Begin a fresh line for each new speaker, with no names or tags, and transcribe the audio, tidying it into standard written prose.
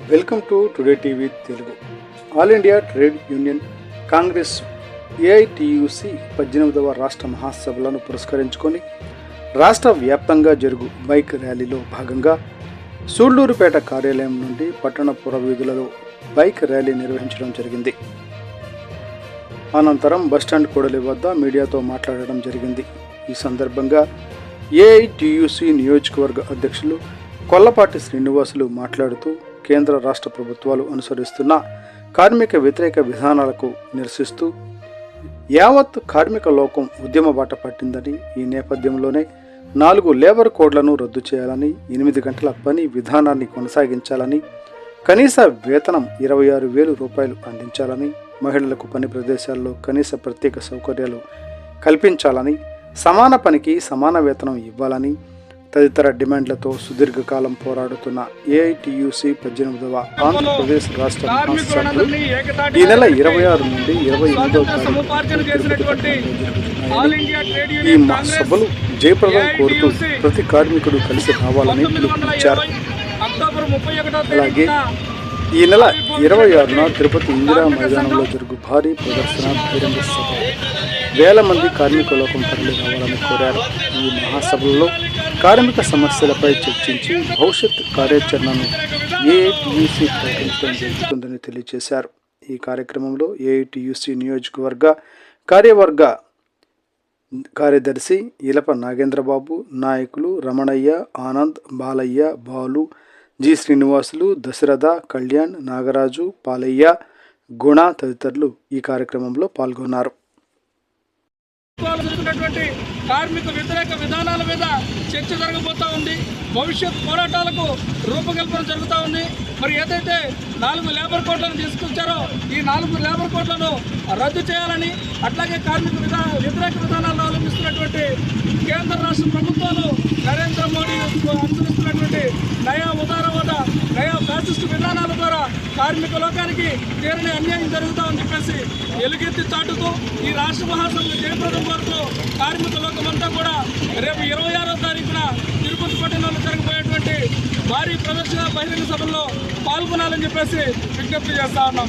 Welcome to Today TV Telugu. All India Trade Union Congress AITUC 18వ రాష్ట్ర మహాసభలను పురస్కరించుకొని రాష్ట్ర వ్యాప్తంగా జరుగు బైక్ ర్యాలీలో భాగంగా సూళ్లూరుపేట కార్యాలయం నుండి పట్టణ పురవీధులలో బైక్ ర్యాలీ నిర్వహించడం జరిగింది. అనంతరం బస్టాండ్ కూడలి వద్ద మీడియాతో మాట్లాడడం జరిగింది. ఈ సందర్భంగా ఏఐటియుసి నియోజకవర్గ అధ్యక్షులు కొల్లపాటి శ్రీనివాసులు మాట్లాడుతూ కేంద్ర రాష్ట్ర ప్రభుత్వాలు అనుసరిస్తున్న కార్మిక వ్యతిరేక విధానాలకు నిరసిస్తూ యావత్ కార్మిక లోకం ఉద్యమ బాట పట్టిందని, ఈ నేపథ్యంలోనే 4 లేబర్ కోడ్లను రద్దు చేయాలని, 8 గంటల పని విధానాన్ని కొనసాగించాలని, కనీస వేతనం 26,000 రూపాయలు అందించాలని, మహిళలకు పని ప్రదేశాల్లో కనీస ప్రత్యేక సౌకర్యాలు కల్పించాలని, సమాన పనికి సమాన వేతనం ఇవ్వాలని తదితర డిమాండ్లతో సుదీర్ఘకాలం పోరాడుతున్న ఏఐటియుసి 18వ ఆంధ్రప్రదేశ్ రాష్ట్ర మహాసభలు ఈ నెల 26 నుండి 28వ ఈ సభలు జయప్రదం కోరుతూ ప్రతి కార్మికుడు కలిసి రావాలని పిలుపునిచ్చారు. అలాగే ఈ నెల 26న తిరుపతి ఇందిరా మైదానంలో జరుగు భారీ ప్రదర్శన బహిరంగ సభ వేల మంది కార్మిక లోకం తరలి రావాలని కోరారు. ఈ మహాసభల్లో కార్మిక సమస్యలపై చర్చించి భవిష్యత్ కార్యాచరణను ఏఐటియుసి ప్రకటించడం జరుగుతుందని తెలియజేశారు. ఈ కార్యక్రమంలో ఏఐటియుసి నియోజకవర్గ కార్యవర్గ కార్యదర్శి ఇలప నాగేంద్రబాబు, నాయకులు రమణయ్య, ఆనంద్, బాలయ్య, బాలు, జి శ్రీనివాసులు, దశరథ, కళ్యాణ్, నాగరాజు, పాలయ్య, గుణ తదితరులు ఈ కార్యక్రమంలో పాల్గొన్నారు.
కార్మిక వ్యతిరేక విధానాల మీద చర్చ జరగబోతూ ఉంది. భవిష్యత్ పోరాటాలకు రూపకల్పన జరుగుతూ ఉంది. మరి ఏదైతే 4 లేబర్ కోడ్లను తీసుకొచ్చారో ఈ 4 లేబర్ కోడ్లను రద్దు చేయాలని, అట్లాగే కార్మిక వ్యతిరేక విధానాలను అవలంబిస్తున్నటువంటి కేంద్ర రాష్ట్ర ప్రభుత్వాలు నరేంద్ర మోడీ అనుసరిస్తున్నటువంటి నయా ఉదారవాద నయా ఫ్యాసిస్టు విధానాల ద్వారా కార్మిక లోకానికి తీరని అన్యాయం జరుగుతామని చెప్పేసి ఎలుగెత్తి చాటుతూ ఈ రాష్ట్ర మహాసభలు జయప్రదం కోరుతూ కార్మిక లోకమంతా కూడా రేపు 26వ తారీఖున తిరుపతి పట్టణంలో జరగబోయేటువంటి భారీ ప్రదర్శన బహిరంగ సభల్లో పాల్గొనాలని చెప్పేసి విజ్ఞప్తి చేస్తా ఉన్నాం.